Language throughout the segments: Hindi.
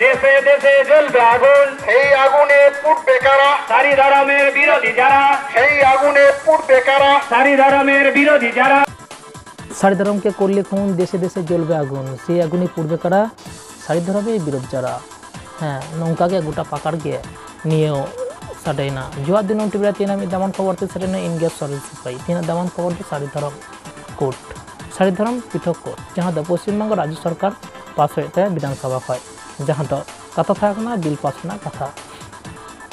দেশে দেশে জ্বলবে আগুন, সেই আগুনে পুড়বে কারা? সারি ধর্মের বিরোধী যারা, সেই আগুনে পুড়বে কারা? সারি ধর্মের বিরোধী যারা। সারি ধর্মকে করলে খুন, দেশে দেশে জ্বলবে আগুন, সেই আগুনে পুড়বে কারা? সারি ধর্মের বিরোধ যারা। ᱦᱮᱸ ᱱᱚᱝᱠᱟ ᱜᱮ ᱜᱚᱴᱟ ᱯᱟᱠᱟᱲ ᱜᱮ ᱱᱤᱭᱟᱹ ᱥᱟᱰᱮᱭᱱᱟ ᱡᱚᱣᱟᱜ ᱫᱤᱱ ᱴᱤᱵᱤ ᱨᱮ ᱛᱤᱱᱟᱹᱜ ᱢᱤᱫ ᱫᱟᱢᱟᱱ ᱠᱷᱚᱵᱚᱨ ᱛᱮ ᱥᱮᱨᱮᱧ ᱤᱱᱜᱮ ᱥᱚᱨᱮᱥ ᱥᱤᱯᱟᱹᱭ ᱛᱤᱱᱟᱹᱜ ᱫᱟᱢᱟᱱ ᱠᱷᱚᱵᱚᱨ ᱫᱚ ᱥᱟᱹᱨᱤ ᱫᱷᱚᱨᱚᱢ কোর্ট সারি ধরম পৃথক কোর্ট जहाँ दो पश्चिमबंग राज्य सरकार पास होते विधानसभा खय जहाँ दो कथा थाकना बिल पास ना कथा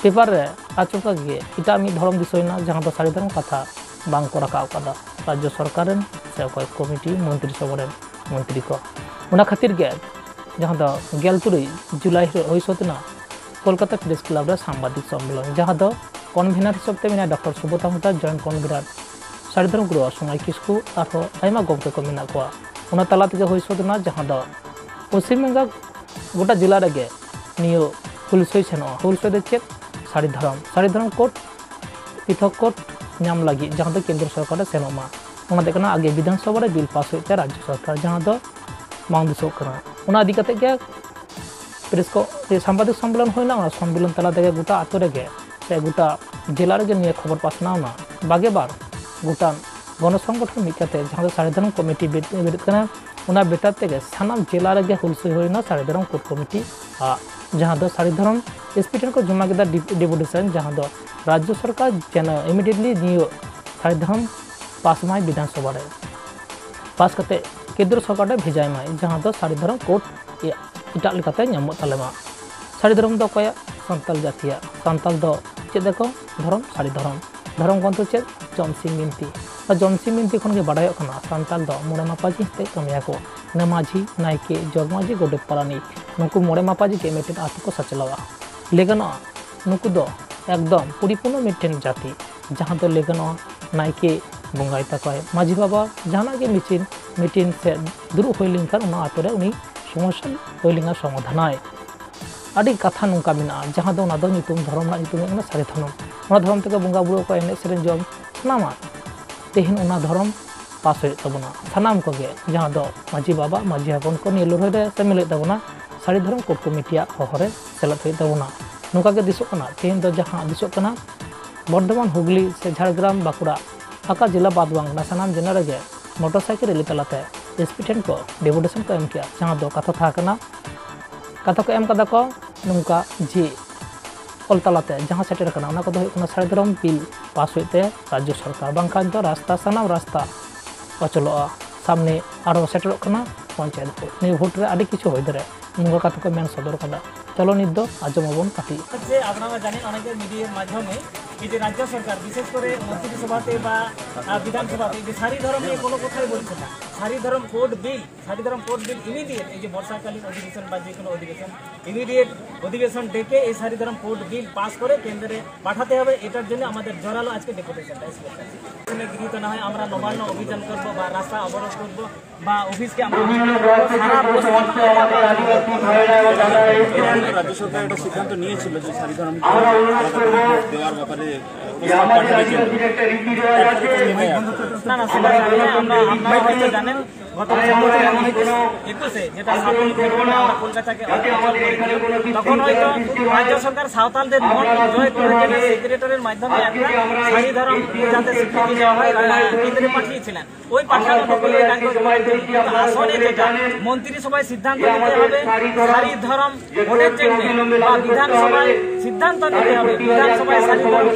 पेपर रे आचुका गे इटा मी धर्म विषयना जहाँ दो सारी धर्म कथा बांग को रखा कादा राज्य सरकार से कोई कमिटी मंत्री सभा मंत्री को उना खातिर गे जहाँ दो 11 जुलाई होइसोतना कोलकाता प्रेस क्लब रे सांबादिक सम्मेलन जहाँ दो कन्वीनर हिसाब ते मेना डॉक्टर सुब्रत मुता जॉइंट कन्वीनर सारी धर्म गुरु सोनाई किस्कू और आयमा गमके को मेना को उना तला तेगे होइसोतना जहाँ दो पश्चिम बंगाल गोटा जिला रेगे नियो हुलसई सेनो हुलसई दे चेक सारी धर्म कोर्ट पृथक कोर्ट नाम लगी जहाँ दो केंद्र सरकार सेनोमा उना देखना आगे विधानसभा रे बिल पास होते राज्य सरकार जहाँ दो मांग दिसो कना उना अधि कते गे प्रेस को सांबादिक सम्मेलन होइना उना सम्मेलन तला तेगे गोटा आतो रेगे से गोटा जिला रेगे निये खबर पासनावना बागे बार गोटा गण संगठन मिलते जहाँ सारी धर्म कमिटी बेद करना उना बेटा तेगे सानाम जिला रेगे हुलसई होइना सारी धर्म कोर्ट कमिटी जहाँ दो सारी धर्म एसपीटन को जमा केदा डेपुटेशन जहाँ दो राज्य सरकार जेन इमिडिएटली नियो सारी धर्म पास माय विधानसभा रे पास करते केंद्र सरकार रे भेजाय माय जहाँ दो सारी धर्म कोर्ट इटा लेकाते नामो तालेमा सारी धर्म दो कोया संताल जातिया संताल दो चेद देखो धर्म सारी धर्म कोन तो चेद जमसी मिनती खन के बाडाय खना संताल दो मोड़े मापाजी ते कमिया को ने माझी नायके जगमाजी गोडे पारानी नुकु मोड़े मापाजी के मेटेन आतु को सचलावा लेगनो नुकु दो एकदम परिपूर्ण मेटेन जाति जहाँ दो लेगनो नायके बंगाई तकय माझी बाबा जहाना के मिटिन से दुरु होइलिन खान उना आतु रे उनी समस्या होइलिंगा समाधानाय आदि कथा नुका मिना जहाँ दो ना दो नितुम धर्म ना नितुम ना सारी धर्म तक बंगा बुरो को एने सेरेन जम सानामा तेहन उना धर्म पास हो तबना सानाम को गे जहाँ दो माझी बाबा माझी हपन को निये लड़ाई रे सेमिले तबना सारी धर्म कोर्ट कमिटिया हहरे सेलत हो तबना नुका गे दिसो कना तेहन दो जहाँ दिसो कना बर्धमान हुगली से झारग्राम बाकुड़ा आका जिला बादवांग ना सानाम जिला रे मोटरसाइकिल रेली तलाते एसपी को डेपुटेशन को एम किया जहाँ दो कथा था कना कथा को एम कदा को नुका जे ऑल तलाते जहाँ सेटर कना उना को दो सारी धर्म बिल पास होते राज्य सरकार बांखान तो रास्ता सानाम रास्ता अचलो सामने आरो सेटर कना पंचायत भोट नि भोट रे आदि किछु होय दरे नुका कथा को मेन सदर कदा चलो निद दो आजमबन काटी যে আপনারা জানেন অনেকের মিডিয়ার মাধ্যমে এই যে রাজ্য সরকার বিশেষ করে মন্ত্রিসভাতে বা বিধানসভাতে যে সারি ধর্ম নিয়ে কোনো কথাই বলছে না সারি ধর্ম কোড বিল ইমিডিয়েট এই যে বর্ষাকালীন অধিবেশন বা যে কোনো অধিবেশন ইমিডিয়েট অধিবেশন ডেকে এই সারি ধর্ম কোড বিল পাস করে কেন্দ্রে পাঠাতে হবে এটার জন্য আমাদের জোরালো আজকে ডেপুটেশনটা এসেছে গৃহীত না হয় আমরা নবান্ন অভিযান করব বা রাস্তা অবরোধ করব বা অফিসকে আমরা রাজ্য সরকার একটা সিদ্ধান্ত নিয়েছিল যে সারি ধর্ম দেওয়ার ব্যাপারে না সেটা আমরা হয়তো জানেন গত 21 যেটা আমরা কলকাতাকে তখন হয়তো রাজ্য সরকার সাঁওতালদের মন জয় করে সেক্রেটারির মাধ্যমে একটা সারি ধর্ম যাতে স্বীকৃতি দেওয়া হয় কেন্দ্রে পাঠিয়েছিলেন ওই পাঠানোটা আসলে যেটা মন্ত্রিসভায় সিদ্ধান্ত নিতে হবে সারি ধর্ম ভোটের জন্য বা বিধানসভায় সিদ্ধান্ত নিতে হবে বিধানসভায় সারি ধর্ম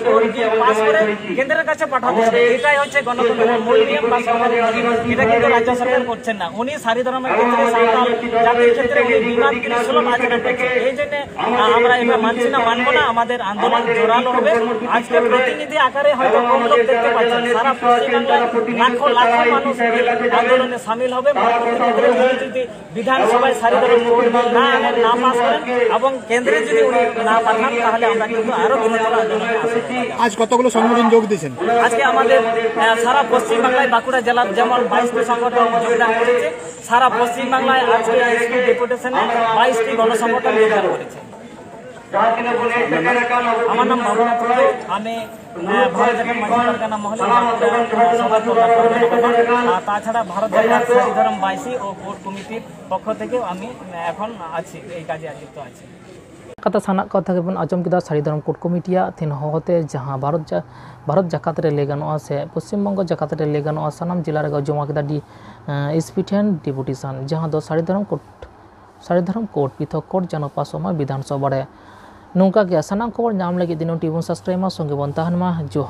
পাস করে কেন্দ্রের কাছে পাঠাতে হবে এটাই হচ্ছে গণতন্ত্রের মূল নিয়ম বা সরকারের এটা কিন্তু রাজ্য সরকার করছেন না উনি সারি ধর্মের ক্ষেত্রে সাঁওতাল জাতির ক্ষেত্রে উনি বিবাদ করে সুলভ আচরণ করছেন এই জন্য আমরা এটা মানছি না মানবো না আমাদের আন্দোলন জোরালো হবে আজকে প্রতিনিধি আকারে হয়তো কম লোক দেখতে পাচ্ছেন সারা পশ্চিমবাংলায় লাখো মানুষ আন্দোলনে সামিল হবে ক্ষেত্রে যদি বিধানসভায় সারি ধর্ম না পাস করেন এবং কেন্দ্রে যদি উনি না পাঠান তাহলে আমরা কিন্তু আরো বৃহত্তর আন্দোলনে আসবো আজ কতগুলো সংগঠন যোগ দিয়েছেন আজকে আমাদের সারা পশ্চিমবাংলায় বাঁকুড়া জেলার যেমন 22টি সংগঠন যোগদান করেছে সারা পশ্চিমবাংলায় আজকে এসপি ডেপুটেশনে 22টি গণসংগঠন যোগদান করেছে আমার নাম বাবুনাথ আমি ভারত জাকাত মাঝি পারগানা মহলে আর তাছাড়া ভারত জাকাত সারি ধরম বাইসি ও কোর্ট কমিটির পক্ষ থেকেও আমি এখন আছি, এই কাজে যুক্ত আছি। कथा साना कथा के बन आजम किदा सारी धर्म कोर्ट कमिटिया थिन होते जहां भारत जाकात रे ले गानोआ से पश्चिम बंग जाकात रे ले गानोआ सनाम जिला रे जमा किदा डी एसपीटेन डिपुटेशन जहां दो सारी धर्म कोर्ट पृथक कोर्ट जानो पासोमा विधानसभा रे नौका के सनाम खबर नाम लगे दिनो टीवी सब्सक्राइब संगे बन तहनमा जो